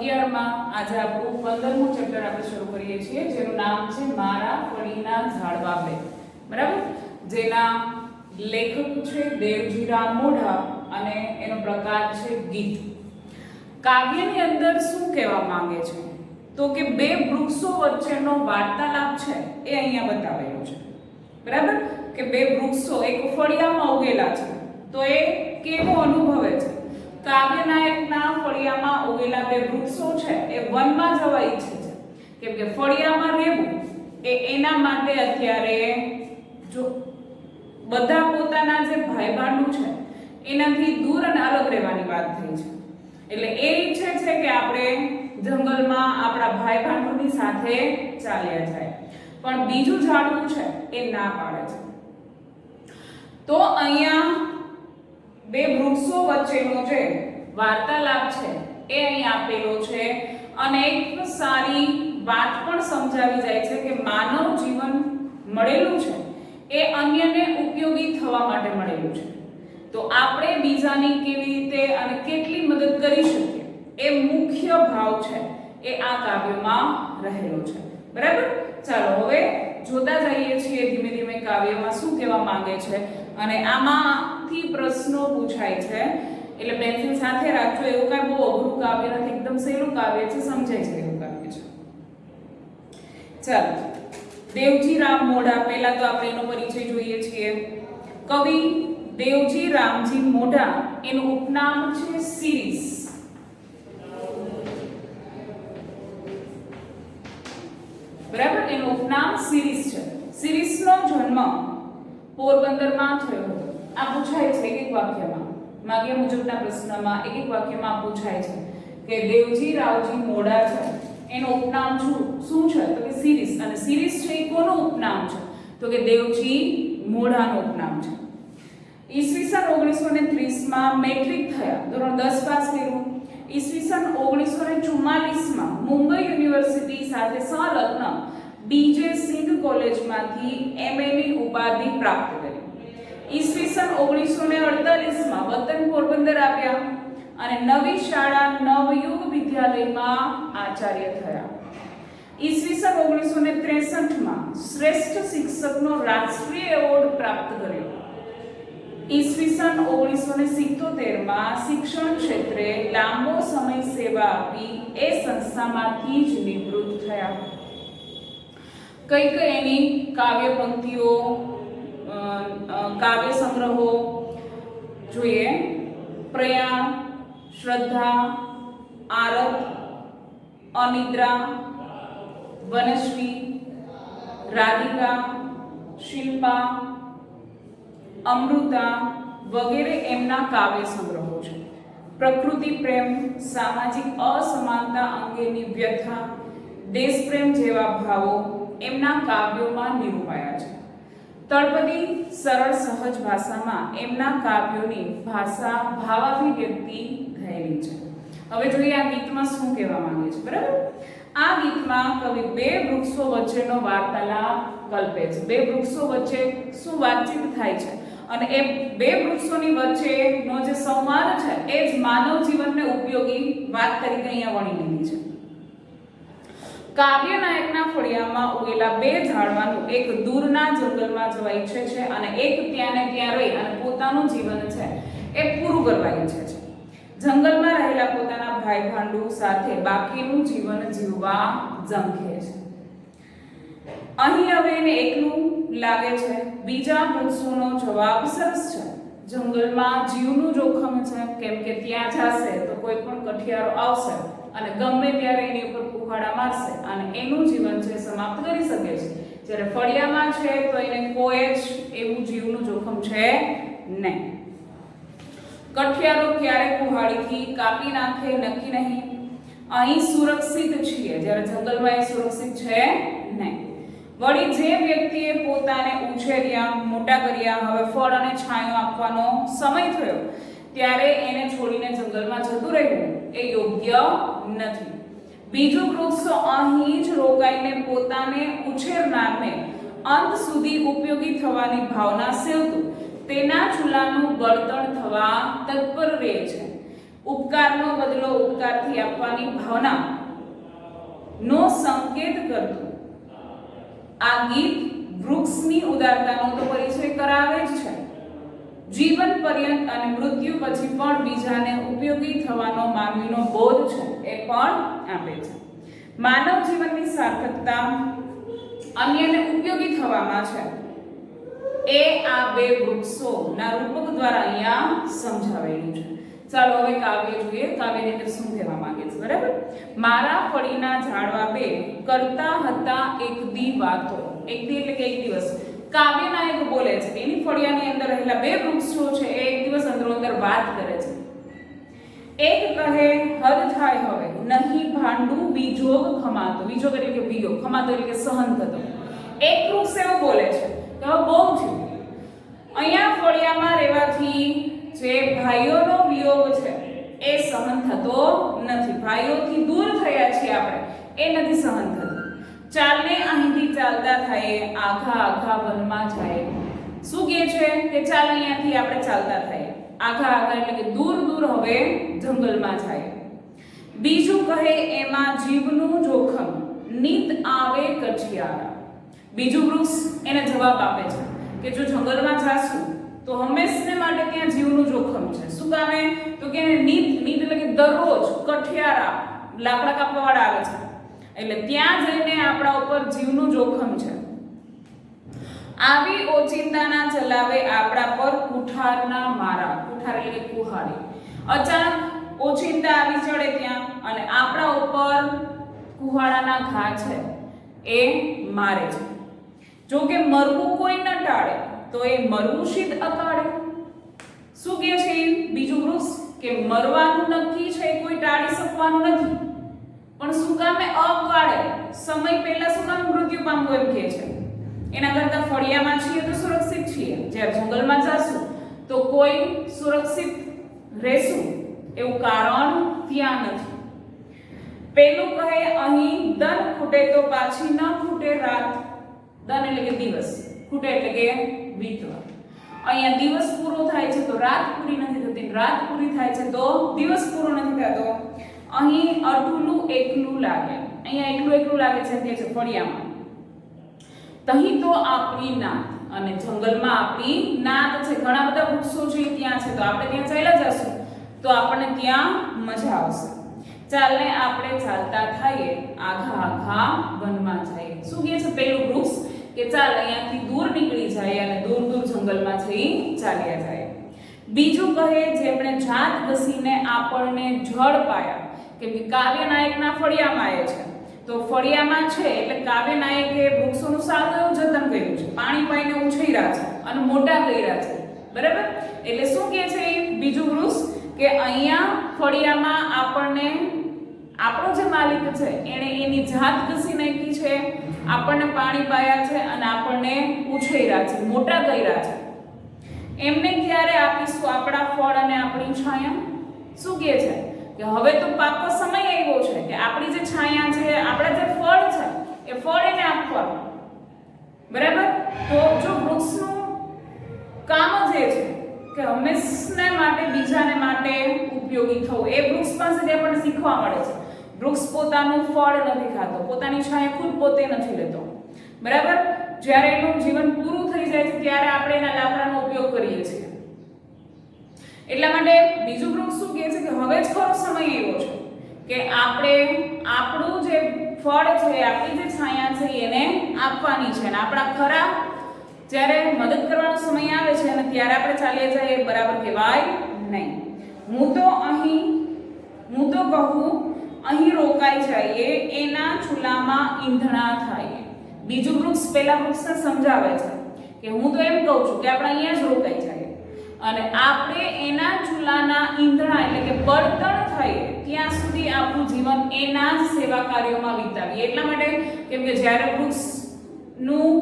11માં આજે આપણું 15મું ચેપ્ટર આપણે શરૂ કરીએ છીએ, જેનું નામ છે મારા ફળીના ઝાડવા બે. બરાબર, જેના લેખક છે દેવજીરામ મોઢા અને એનો પ્રકાર છે ગીત. કાવ્યની અંદર શું કહેવા માંગે છે તો કે બે વૃક્ષો વચ્ચેનો વાર્તાલાપ છે એ અહીંયા બતાવેલો છે. બરાબર, કે બે વૃક્ષો એક ફળિયામાં ઉગેલા છે તો એ કેવો અનુભવે છે. કાવ્યનાયકના ફળિયામાં ઉગેલા બે વૃક્ષો છે એ વનમાં જવા ઈચ્છે છે, કેમ કે ફળિયામાં રહેવું એ એના માટે અત્યારે જો બધા પોતાના જે ભાઈબાંધુ છે એનાથી દૂર અને અલગ રહેવાની વાત થઈ છે. એટલે એ ઈચ્છે છે કે આપણે જંગલમાં આપણા ભાઈબાંધુની સાથે ચાલ્યા જાય, પણ બીજું ઝાડવું છે એ ના પાડે છે. તો અહીંયા બે વૃક્ષો વચ્ચેનો જે વાર્તાલાપ છે એ અહીં આપેલો છે અને એક સારી વાત પણ સમજાવી જાય છે કે માનવ જીવન મળેલું છે એ અન્યને ઉપયોગી થવા માટે મળેલું છે. તો આપણે બીજાની કેવી રીતે અને કેટલી મદદ કરી શકીએ એ મુખ્ય ભાવ છે એ આ કાવ્યમાં રહેલો છે. બરાબર, ચાલો હવે જોતા જઈએ છીએ ધીમે ધીમે કાવ્યમાં શું કહેવા માંગે છે. અને આમાંથી પ્રશ્નો પૂછાય છે એટલે પેન્સિલ સાથે રાખજો. એવું કાંઈ બહુ અઘરું કાવ્ય નથી, એકદમ સહેલું કાવ્ય છે, સમજાય છે એવું કાવ્ય છે. ચાલો, દેવજીરામ મોઢા, પહેલા તો આપણે એનો પરિચય જોઈએ છીએ. કવિ દેવજી રામજી મોઢા, એનું ઉપનામ છે શિરીષ. બરાબર, એનું ઉપનામ શિરીષ છે. શિરીષનો જન્મ પોરબંદરમાં થયો હતો. આ પૂછાય છે એક વાક્યમાં, માગ્યા મુજબના પ્રશ્નમાં એક વાક્યમાં પૂછાય છે કે દેવજી રાવજી મોઢા છે એનું ઉપનામ શું છે તો કે શિરીષ. અને શિરીષ છે એ કોનું ઉપનામ છે તો કે દેવજી મોઢાનું ઉપનામ છે. ઈસવીસન 1930માં મેટ્રિક થયા, ધોરણ 10 પાસ કર્યું. ઈસવીસન 1944માં મુંબઈ યુનિવર્સિટી સાથે સંલગ્ન બીજે સિંઘ કોલેજમાંથી MA ની ઉપાધિ પ્રાપ્ત કરી. ઈસવીસન 1948માં વતન પોરબંદર આવ્યા અને નવી શાળા નવયુગ વિદ્યાલયમાં આચાર્ય થયા. ઈસવીસન 1963માં શ્રેષ્ઠ શિક્ષકનો રાષ્ટ્રીય એવોર્ડ પ્રાપ્ત કર્યો. ઈસવીસન 1977માં શિક્ષણ ક્ષેત્રે લાંબો સમય સેવા આપી એ સંસ્થામાંથી જ નિવૃત્ત થયા. કઈ એની કાવ્ય પંક્તિઓ, કાવ્ય સંગ્રહો જોઈએ. પ્રયાણ, શ્રદ્ધા, આરત, અનિદ્રા, વનશ્રી, રાધિકા, શિલ્પા, અમૃતા વગેરે એમના કાવ્ય સંગ્રહો છે. પ્રકૃતિ પ્રેમ, સામાજિક અસમાનતા અંગેની વ્યથા, દેશપ્રેમ જેવા ભાવો એમના કાવ્યોમાં નિરૂપાયા છે. તળપદી સરળ સહજ ભાષામાં એમના કાવ્યોની ભાષા ભાવાભિવ્યક્તિ થયેલી છે. હવે જોઈએ આ ગીતમાં શું કહેવા માંગે છે. બરાબર, આ ગીતમાં કવિ બે વૃક્ષો વચ્ચેનો વાર્તાલાપ કલ્પે છે. બે વૃક્ષો વચ્ચે શું વાતચીત થાય છે અને એ બે વૃક્ષોની વચ્ચેનો જે સંવાદ છે એ જ માનવ જીવનને ઉપયોગી વાત તરીકે અહીંયા વણી લીધી છે. કાવ્યનાયકના ફળિયામાં ઉગેલા બે ઝાડવાનું એક દૂરના જંગલમાં જવા ઈચ્છે છે અને એક ત્યાં ને ત્યાં રહી અને પોતાનું જીવન છે એ પૂરું કરવા ઈચ્છે છે. જંગલમાં રહેલા પોતાના ભાઈ ભાંડુ સાથે બાકીનું જીવન જીવવા ઝંખે છે. અહીં હવે એને એકલું લાગે છે. બીજા વૃક્ષોનો જવાબ સરસ છે. જંગલમાં જીવનું જોખમ છે, કેમ કે ત્યાં જશે તો કોઈ પણ કઠિયારો આવશે અને ગમે ત્યારે એની ઉપર કુહાડા મારશે અને એનું જીવન છે સમાપ્ત કરી શકે છે. જ્યારે ફળિયામાં છે તો એને કોઈ જ એવું જીવનું જોખમ છે નહીં. કઠિયારો ક્યારે કુહાડીથી કાપી નાખે નક્કી નહીં. અહીં સુરક્ષિત છીએ, જ્યારે જંગલમાં એ સુરક્ષિત છે નહીં. વળી જે વ્યક્તિએ પોતાને ઉછેર્યા, મોટા કર્યા, હવે ફળ અને છાંયો આપવાનો સમય થયો ત્યારે એને છોડીને જંગલમાં જતું રહેવું એ યોગ્ય નથી. બીજું વૃક્ષ અહીં જ રોકાઈને પોતાને ઉછેરનારને અંત સુધી ઉપયોગી થવાની ભાવના સેવતું તેના ચૂલાનું બળતણ થવા તત્પર રહે છે. ઉપકારનો બદલો ઉપકારથી આપવાની ભાવના નો સંકેત કરતું આ ગીત વૃક્ષની ઉદારતાનો તો પરિચય કરાવે જ છે. જીવન પર્યંત અને મૃત્યુ પછી પણ બીજાને ઉપયોગી થવાનો માનવીનો બોધ છે એ પણ આપે છે. માનવ જીવનની સાર્થકતા અન્યને ઉપયોગી થવામાં છે એ આ બે વૃક્ષોના રૂપક દ્વારા અહીંયા સમજાવેલું છે. ચાલો હવે કાવ્ય જોઈએ. કાવ્યની અંદર શું કહેવા માંગે છે, બરાબર? મારા ફળીના ઝાડવા બે કરતા હતા એક દી વાતો. એક દી એટલે કે એક દિવસ. કાવ્યના એક બોલે છે એની ફળિયાની અંદર રહેલા બે વૃક્ષો છે એ એક દિવસ અંદરો અંદર વાત કરે છે. એક કહે હદ થાય હવે નહીં ભાંડું વિજોગ ખમાતો. વિજોગ એટલે કે વિયોગ, ખમાતો એટલે કે સહન થતો. એક વૃક્ષ એવું બોલે છે કે હવે બહુ થયું. અહીંયા ફળિયામાં રહેવાથી જે ભાઈઓનો વિયોગ છે એ સહન થતો નથી. ભાઈઓથી દૂર થયા છીએ આપણે, એ નથી સહન થતું. ચાલને અહીંથી ચાલતા થાય આઘા આઘા વનમાં જાય. શું કહે છે કે ચાલ અહીંયાથી આપણે ચાલતા થાય આઘા આઘા એટલે કે દૂર દૂર હવે જંગલમાં જાય. બીજું કહે એમાં જીવનું જોખમ નીત આવે કઠિયારા. બીજું વૃક્ષ એને જવાબ આપે છે કે જો જંગલમાં જાશું તો હંમેશને માટે ત્યાં જીવનું જોખમ છે. શું કામે? તો કે નીત એટલે કે દરરોજ કઠિયારા લાકડા કાપવાવાળા આવે છે એટલે ત્યાં જઈને આપણા ઉપર જીવનું જોખમ છે. આવી ઓચિંતાના ચલાવે આપણા પર કુઠારના મારા. કુઠાર એટલે કે કુહાડી. અચાનક ઓચિંતા આવી ચડે ત્યાં અને આપણા ઉપર કુહાડાના ઘા છે એ મારે છે. જો કે મરવું કોઈ ન ટાળે તો એ મરવું સિદ્ધ અકાળે. શું કહે છે બીજું વૃક્ષ કે મરવાનું નક્કી છે કોઈ ટાળી શકવાનું નથી, પણ શું કામે અકાળે સમય પહેલા શું કામ મૃત્યુ પામવું એમ કહે છે. એના કરતા ફળિયામાં છીએ તો સુરક્ષિત છીએ, જ્યારે જંગલમાં જાશું તો કોઈ સુરક્ષિત રહેશું એવું કારણ ત્યાં નથી. પેલું કહે અહીં દન ખૂટે તો પાછી ન ખૂટે રાત. દન એટલે કે દિવસ, ખૂટે એટલે કે વીતવા. અહીંયા દિવસ પૂરો થાય છે તો રાત પૂરી નથી થતી, રાત પૂરી થાય છે તો દિવસ પૂરો નથી થતો. અહીં અટુલું એકલું લાગે. અહીંયા એકલું લાગે છે કે છે ફળિયામાં. તહીં તો આપણી નાત, અને જંગલમાં આપણી નાત છે. ઘણા બધા વૃક્ષો છે ત્યાં છે તો આપણે ત્યાં ચાલ્યા જશું તો આપણને ત્યાં મજા આવશે. ચાલને આપણે ચાલતા થઈએ આઘા આઘા વનમાં જઈએ. શું કહે છે પેલું વૃક્ષ કે ચાલ અહીંયાથી દૂર નીકળી જાય અને દૂર દૂર જંગલમાં જઈ ચાલ્યા જાય. બીજું કહે જેમણે જાત ઘસીને આપણને જળ પાયા. કે કાવ્ય નાયકના ફળિયામાં આવે છે તો ફળિયામાં છે એટલે કાવ્ય નાયકે વૃક્ષોનું સારું એવું જતન કર્યું છે, પાણી પાઈને ઉછેર્યા છે અને મોટા કર્યા છે, બરાબર? એટલે શું કહે છે બીજું વૃક્ષ કે અહીંયા ફળિયામાં આપણને આપણો જે માલિક છે એણે એની જાત ઘસી નાખી છે, આપણને પાણી પાયા છે અને આપણને ઉછેર્યા છે, મોટા કર્યા છે. એમને ક્યારે આપીશું આપણા ફળ અને આપણી છાયા? શું કહે છે કે હવે તો પાકો સમય આવ્યો છે કે આપણી જે છાયા છે, આપણા જે ફળ છે એ ફળ એને આપવાનું, બરાબર? તો જો વૃક્ષનું કામ જ એ છે કે હંમેશા માટે બીજાને માટે ઉપયોગી થવું, એ વૃક્ષ પાસેથી આપણને શીખવા મળે છે. વૃક્ષ પોતાનું ફળ નથી ખાતો, પોતાની છાયા ખુદ પોતે નથી લેતો, બરાબર? જ્યારે એનું જીવન પૂરું થઈ જાય છે ત્યારે આપણે એના લાકડાનો ઉપયોગ કરીએ છીએ. એટલા માટે બીજું વૃક્ષ શું કહે છે કે હવે જ ખરો સમય એવો છે કે આપણે આપણું જે ફળ છે, આપણી જે છાયા છે એને આપવાની છે અને આપણા ખરા જ્યારે મદદ કરવાનો સમય આવે છે અને ત્યારે આપણે ચાલ્યા જઈએ બરાબર કહેવાય નહીં. હું તો કહું અહીં રોકાઈ જઈએ એના ચૂલામાં ઈંધણા થાય. બીજું વૃક્ષ પેલા વૃક્ષને સમજાવે છે કે હું તો એમ કહું છું કે આપણે અહીંયા જ રોકાઈ જઈએ અને આપણે એના ચૂલાના ઈંધણા એટલે કે બળતણ થઈએ ત્યાં સુધી આપણું જીવન એના જ સેવા કાર્યોમાં વિતાવીએ. એટલા માટે કેમ કે જ્યારે વૃક્ષનું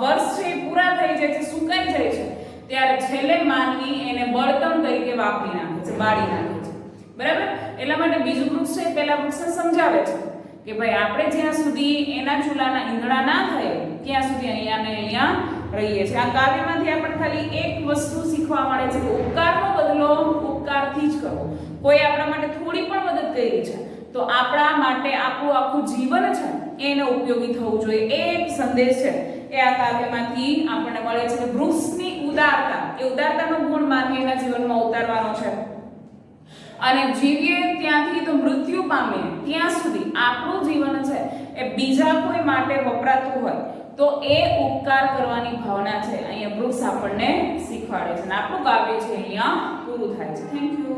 વર્ષ છે પૂરા થઈ જાય છે, સુકાઈ જાય છે, ત્યારે છેલ્લે માનવી એને બળતણ તરીકે વાપરી નાખે છે, બાળી નાખે છે, બરાબર? એટલા માટે બીજું વૃક્ષ છે પેલા વૃક્ષને સમજાવે છે કે ભાઈ આપણે જ્યાં સુધી એના ચૂલાના ઈંધણા ના થાય ત્યાં સુધી અહીંયા ને અહીંયા રહીએ છીએ. આ કાવ્યમાંથી આપણે ખાલી એક વસ્તુ શીખવા મળે છે કે ઉપકારનો બદલો ઉપકારથી જ કરો. કોઈ આપણા માટે થોડી પણ મદદ કરી છે તો આપણા માટે આપણું આખું જીવન છે એને ઉપયોગી થવું જોઈએ. એ એક સંદેશ છે એ આ કાવ્યમાંથી આપણને મળે છે કે વૃક્ષની ઉદારતા, એ ઉદારતાનો ગુણ માનવીના જીવનમાં ઉતારવાનો છે. અને જીવીએ ત્યાંથી તો મૃત્યુ પામીએ ત્યાં સુધી આપણું જીવન છે એ બીજા કોઈ માટે વપરાતું હોય તો એ ઉપકાર કરવાની ભાવના છે અહીંયા વૃક્ષ આપણને શીખવાડે છે. અને આપણું કાવ્ય છે અહીંયા પૂરું થાય છે. Thank you.